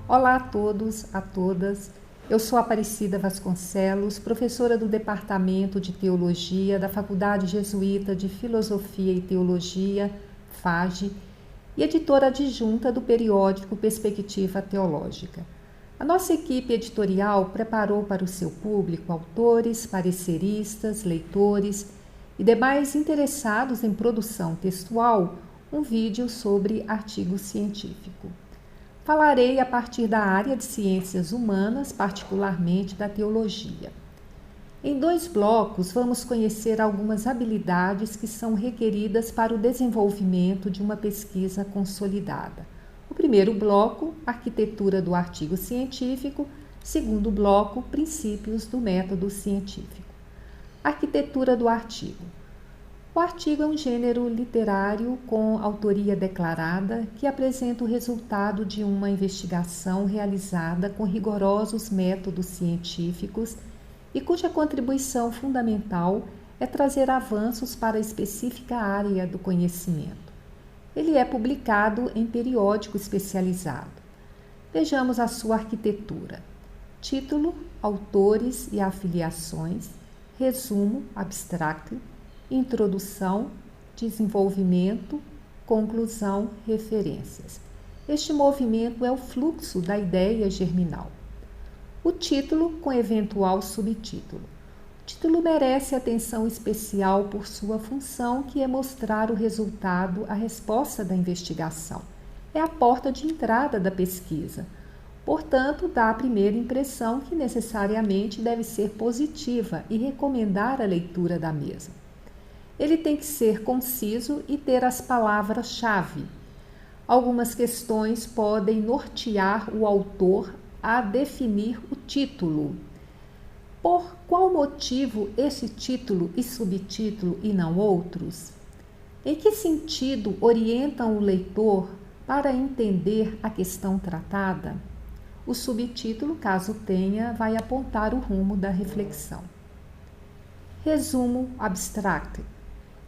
Olá a todos, a todas. Eu sou Aparecida Vasconcelos, professora do Departamento de Teologia da Faculdade Jesuíta de Filosofia e Teologia, FAGE, e editora adjunta do periódico Perspectiva Teológica. A nossa equipe editorial preparou para o seu público autores, pareceristas, leitores e demais interessados em produção textual um vídeo sobre artigo científico. Falarei a partir da área de ciências humanas, particularmente da teologia. Em 2 blocos, vamos conhecer algumas habilidades que são requeridas para o desenvolvimento de uma pesquisa consolidada. O primeiro bloco, arquitetura do artigo científico. Segundo bloco, princípios do método científico. Arquitetura do artigo. O artigo é um gênero literário com autoria declarada que apresenta o resultado de uma investigação realizada com rigorosos métodos científicos e cuja contribuição fundamental é trazer avanços para a específica área do conhecimento. Ele é publicado em periódico especializado. Vejamos a sua arquitetura. Título, autores e afiliações, resumo, abstract, introdução, desenvolvimento, conclusão, referências. Este movimento é o fluxo da ideia germinal. O título com eventual subtítulo. O título merece atenção especial por sua função, que é mostrar o resultado, a resposta da investigação. É a porta de entrada da pesquisa. Portanto, dá a primeira impressão que necessariamente deve ser positiva e recomendar a leitura da mesma. Ele tem que ser conciso e ter as palavras-chave. Algumas questões podem nortear o autor a definir o título. Por qual motivo esse título e subtítulo e não outros? Em que sentido orientam o leitor para entender a questão tratada? O subtítulo, caso tenha, vai apontar o rumo da reflexão. Resumo abstract.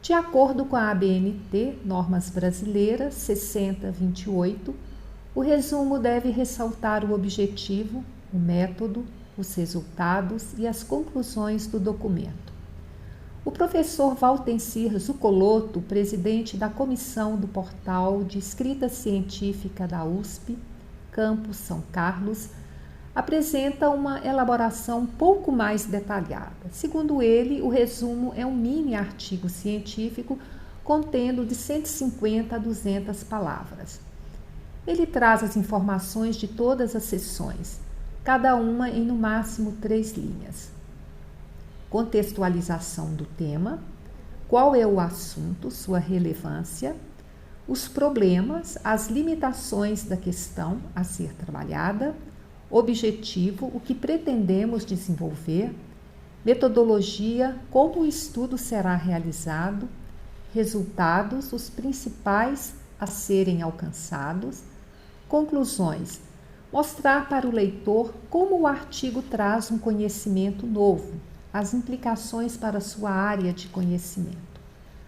De acordo com a ABNT, Normas Brasileiras 6028, o resumo deve ressaltar o objetivo, o método, os resultados e as conclusões do documento. O professor Valtencir Zuccolotto, presidente da Comissão do Portal de Escrita Científica da USP, Campus São Carlos, apresenta uma elaboração pouco mais detalhada. Segundo ele, o resumo é um mini artigo científico contendo de 150 a 200 palavras. Ele traz as informações de todas as sessões, cada uma em no máximo 3 linhas. Contextualização do tema, qual é o assunto, sua relevância, os problemas, as limitações da questão a ser trabalhada, objetivo, o que pretendemos desenvolver, metodologia, como o estudo será realizado, resultados, os principais a serem alcançados, conclusões, mostrar para o leitor como o artigo traz um conhecimento novo, as implicações para sua área de conhecimento.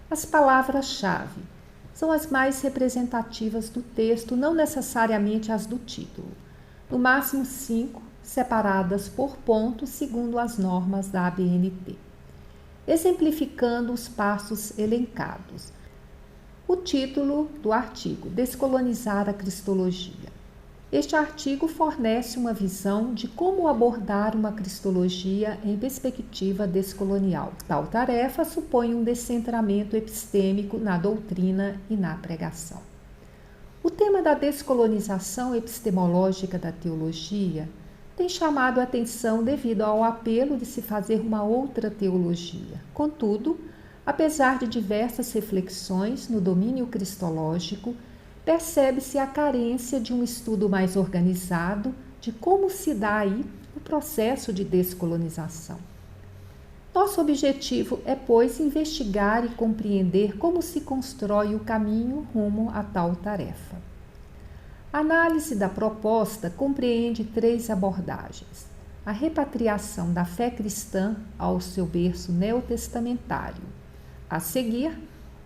As palavras-chave são as mais representativas do texto, não necessariamente as do título. No máximo 5, separadas por pontos segundo as normas da ABNT, exemplificando os passos elencados. O título do artigo, Descolonizar a Cristologia. Este artigo fornece uma visão de como abordar uma cristologia em perspectiva descolonial. Tal tarefa supõe um descentramento epistêmico na doutrina e na pregação. O tema da descolonização epistemológica da teologia tem chamado a atenção devido ao apelo de se fazer uma outra teologia. Contudo, apesar de diversas reflexões no domínio cristológico, percebe-se a carência de um estudo mais organizado de como se dá aí o processo de descolonização. Nosso objetivo é, pois, investigar e compreender como se constrói o caminho rumo a tal tarefa. A análise da proposta compreende 3 abordagens: a repatriação da fé cristã ao seu berço neotestamentário, a seguir,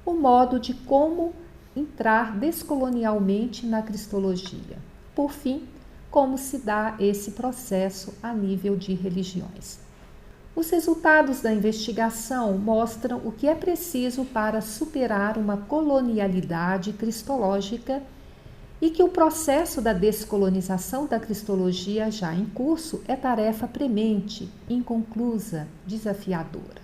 o modo de como entrar descolonialmente na cristologia, por fim, como se dá esse processo a nível de religiões. Os resultados da investigação mostram o que é preciso para superar uma colonialidade cristológica e que o processo da descolonização da cristologia já em curso é tarefa premente, inconclusa, desafiadora.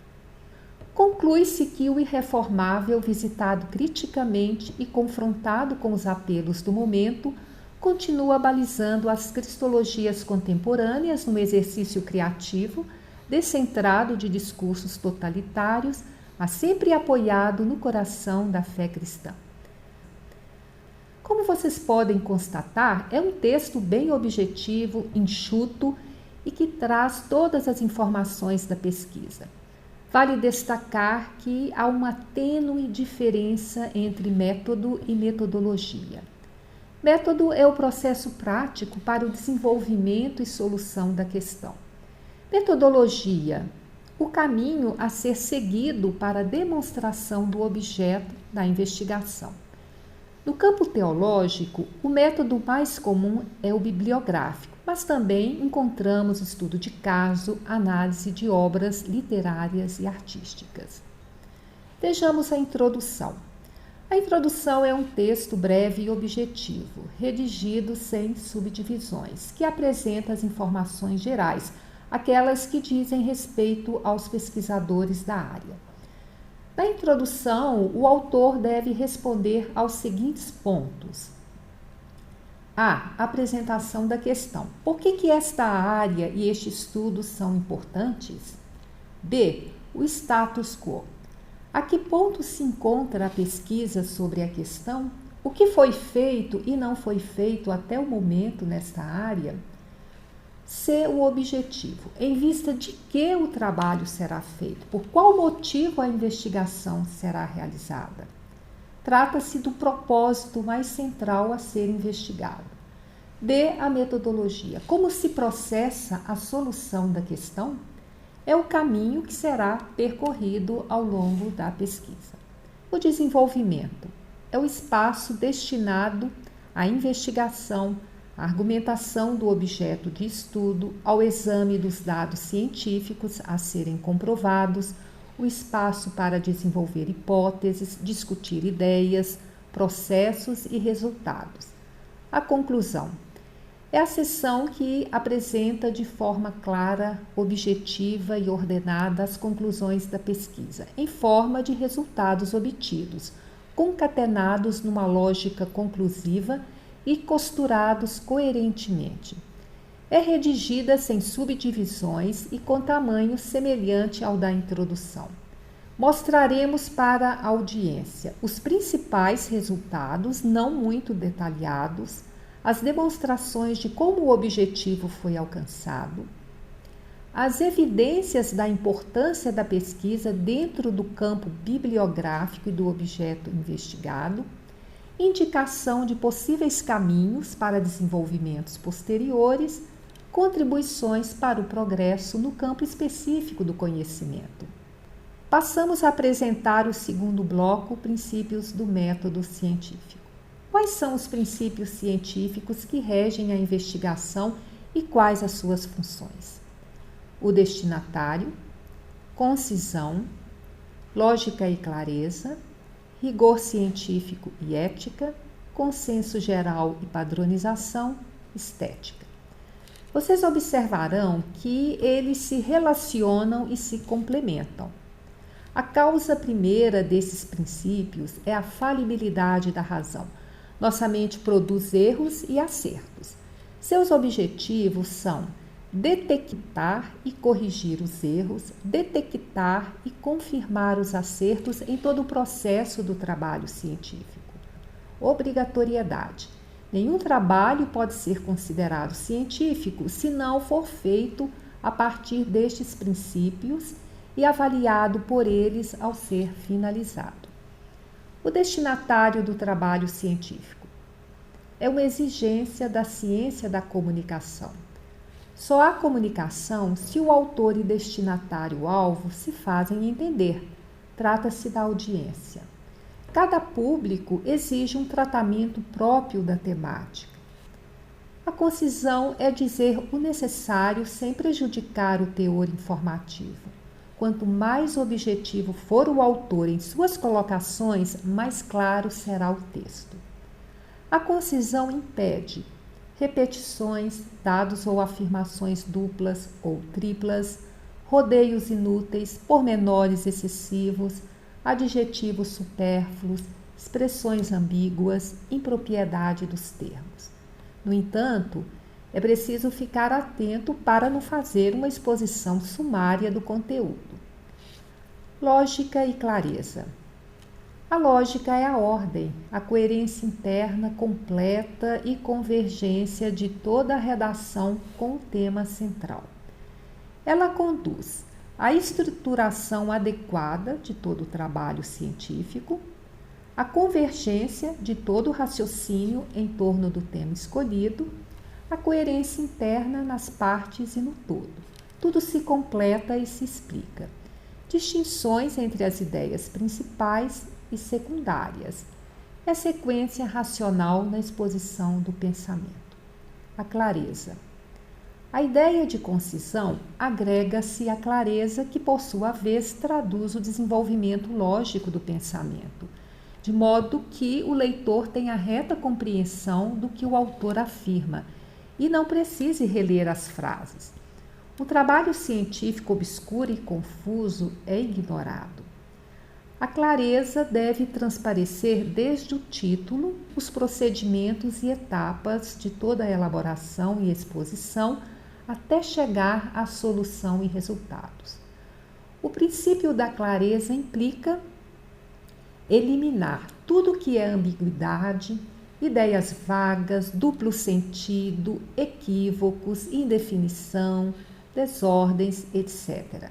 Conclui-se que o irreformável, visitado criticamente e confrontado com os apelos do momento, continua balizando as cristologias contemporâneas num exercício criativo, descentrado de discursos totalitários, mas sempre apoiado no coração da fé cristã. Como vocês podem constatar, é um texto bem objetivo, enxuto e que traz todas as informações da pesquisa. Vale destacar que há uma tênue diferença entre método e metodologia. Método é o processo prático para o desenvolvimento e solução da questão. Metodologia, o caminho a ser seguido para a demonstração do objeto da investigação. No campo teológico, o método mais comum é o bibliográfico, mas também encontramos estudo de caso, análise de obras literárias e artísticas. Vejamos a introdução. A introdução é um texto breve e objetivo, redigido sem subdivisões, que apresenta as informações gerais, aquelas que dizem respeito aos pesquisadores da área. Na introdução, o autor deve responder aos seguintes pontos. A. Apresentação da questão. Por que esta área e este estudo são importantes? B. O status quo. A que ponto se encontra a pesquisa sobre a questão? O que foi feito e não foi feito até o momento nesta área? C. O objetivo. Em vista de que o trabalho será feito? Por qual motivo a investigação será realizada? Trata-se do propósito mais central a ser investigado. D. A metodologia. Como se processa a solução da questão? É o caminho que será percorrido ao longo da pesquisa. O desenvolvimento é o espaço destinado à investigação, à argumentação do objeto de estudo, ao exame dos dados científicos a serem comprovados, o espaço para desenvolver hipóteses, discutir ideias, processos e resultados. A conclusão é a seção que apresenta de forma clara, objetiva e ordenada as conclusões da pesquisa, em forma de resultados obtidos, concatenados numa lógica conclusiva e costurados coerentemente. É redigida sem subdivisões e com tamanho semelhante ao da introdução. Mostraremos para a audiência os principais resultados, não muito detalhados, as demonstrações de como o objetivo foi alcançado, as evidências da importância da pesquisa dentro do campo bibliográfico e do objeto investigado, indicação de possíveis caminhos para desenvolvimentos posteriores, contribuições para o progresso no campo específico do conhecimento. Passamos a apresentar o segundo bloco, princípios do método científico. Quais são os princípios científicos que regem a investigação e quais as suas funções? O destinatário, concisão, lógica e clareza, rigor científico e ética, consenso geral e padronização, estética. Vocês observarão que eles se relacionam e se complementam. A causa primeira desses princípios é a falibilidade da razão. Nossa mente produz erros e acertos. Seus objetivos são detectar e corrigir os erros, detectar e confirmar os acertos em todo o processo do trabalho científico. Obrigatoriedade. Nenhum trabalho pode ser considerado científico se não for feito a partir destes princípios e avaliado por eles ao ser finalizado. O destinatário do trabalho científico é uma exigência da ciência da comunicação. Só há comunicação se o autor e destinatário-alvo se fazem entender. Trata-se da audiência. Cada público exige um tratamento próprio da temática. A concisão é dizer o necessário sem prejudicar o teor informativo. Quanto mais objetivo for o autor em suas colocações, mais claro será o texto. A concisão impede repetições, dados ou afirmações duplas ou triplas, rodeios inúteis, pormenores excessivos, adjetivos supérfluos, expressões ambíguas, impropriedade dos termos. No entanto, é preciso ficar atento para não fazer uma exposição sumária do conteúdo. Lógica e clareza. A lógica é a ordem, a coerência interna completa e convergência de toda a redação com o tema central. Ela conduz à estruturação adequada de todo o trabalho científico, a convergência de todo o raciocínio em torno do tema escolhido, a coerência interna nas partes e no todo. Tudo se completa e se explica. Distinções entre as ideias principais e secundárias. É sequência racional na exposição do pensamento. A clareza. A ideia de concisão agrega-se à clareza que, por sua vez, traduz o desenvolvimento lógico do pensamento, de modo que o leitor tenha reta compreensão do que o autor afirma e não precise reler as frases. O trabalho científico obscuro e confuso é ignorado. A clareza deve transparecer desde o título, os procedimentos e etapas de toda a elaboração e exposição, até chegar à solução e resultados. O princípio da clareza implica eliminar tudo que é ambiguidade, ideias vagas, duplo sentido, equívocos, indefinição, desordens, etc.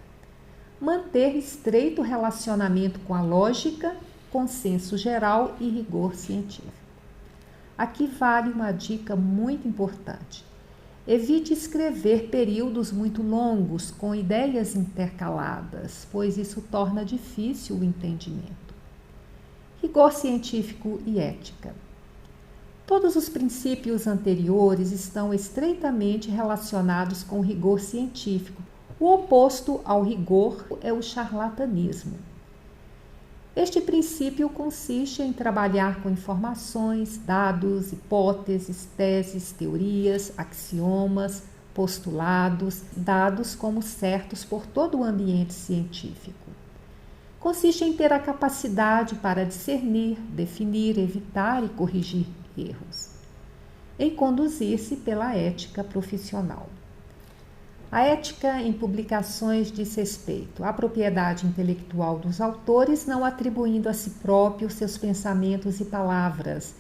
Manter estreito relacionamento com a lógica, consenso geral e rigor científico. Aqui vale uma dica muito importante. Evite escrever períodos muito longos com ideias intercaladas, pois isso torna difícil o entendimento. Rigor científico e ética. Todos os princípios anteriores estão estreitamente relacionados com o rigor científico. O oposto ao rigor é o charlatanismo. Este princípio consiste em trabalhar com informações, dados, hipóteses, teses, teorias, axiomas, postulados, dados como certos por todo o ambiente científico. Consiste em ter a capacidade para discernir, definir, evitar e corrigir erros. Em conduzir-se pela ética profissional. A ética em publicações diz respeito à propriedade intelectual dos autores, não atribuindo a si próprio seus pensamentos e palavras,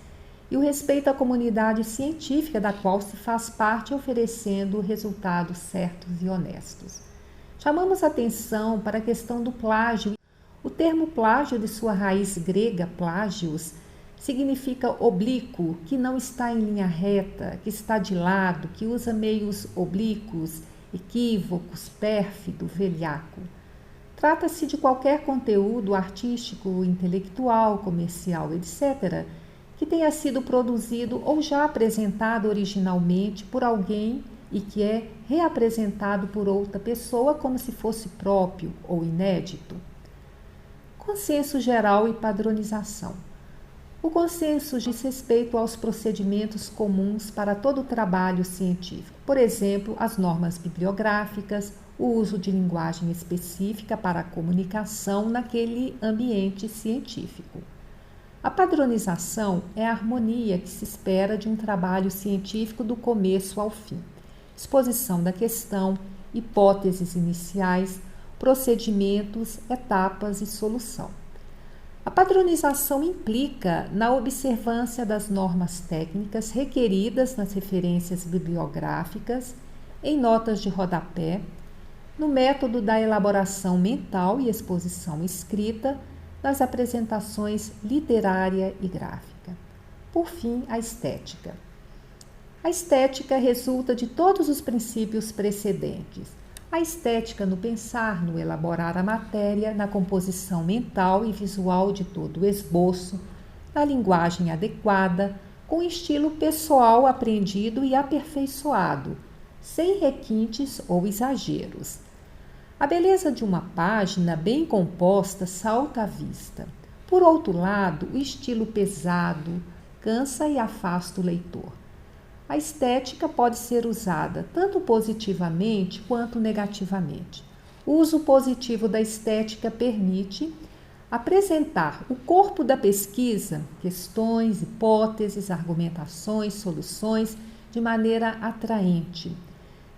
e o respeito à comunidade científica da qual se faz parte, oferecendo resultados certos e honestos. Chamamos atenção para a questão do plágio. O termo plágio, de sua raiz grega, plágios, significa oblíquo, que não está em linha reta, que está de lado, que usa meios oblíquos, equívocos, pérfido, velhaco. Trata-se de qualquer conteúdo artístico, intelectual, comercial, etc., que tenha sido produzido ou já apresentado originalmente por alguém e que é reapresentado por outra pessoa como se fosse próprio ou inédito. Consenso geral e padronização. O consenso diz respeito aos procedimentos comuns para todo o trabalho científico, por exemplo, as normas bibliográficas, o uso de linguagem específica para a comunicação naquele ambiente científico. A padronização é a harmonia que se espera de um trabalho científico do começo ao fim. Exposição da questão, hipóteses iniciais, procedimentos, etapas e solução. A padronização implica na observância das normas técnicas requeridas nas referências bibliográficas, em notas de rodapé, no método da elaboração mental e exposição escrita, nas apresentações literária e gráfica. Por fim, a estética. A estética resulta de todos os princípios precedentes. A estética no pensar, no elaborar a matéria, na composição mental e visual de todo o esboço, na linguagem adequada, com estilo pessoal aprendido e aperfeiçoado, sem requintes ou exageros. A beleza de uma página bem composta salta à vista. Por outro lado, o estilo pesado cansa e afasta o leitor. A estética pode ser usada tanto positivamente quanto negativamente. O uso positivo da estética permite apresentar o corpo da pesquisa, questões, hipóteses, argumentações, soluções, de maneira atraente.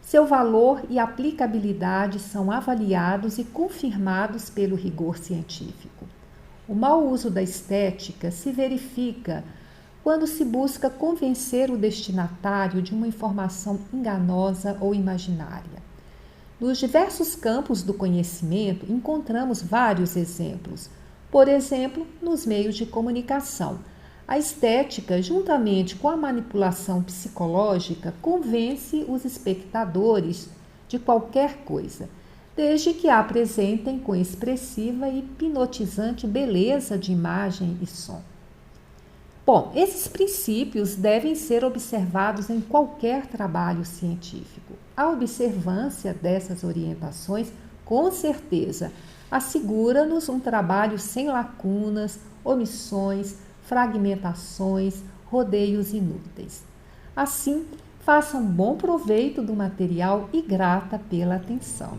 Seu valor e aplicabilidade são avaliados e confirmados pelo rigor científico. O mau uso da estética se verifica quando se busca convencer o destinatário de uma informação enganosa ou imaginária. Nos diversos campos do conhecimento, encontramos vários exemplos. Por exemplo, nos meios de comunicação. A estética, juntamente com a manipulação psicológica, convence os espectadores de qualquer coisa, desde que a apresentem com expressiva e hipnotizante beleza de imagem e som. Bom, esses princípios devem ser observados em qualquer trabalho científico. A observância dessas orientações, com certeza, assegura-nos um trabalho sem lacunas, omissões, fragmentações, rodeios inúteis. Assim, façam bom proveito do material e grata pela atenção.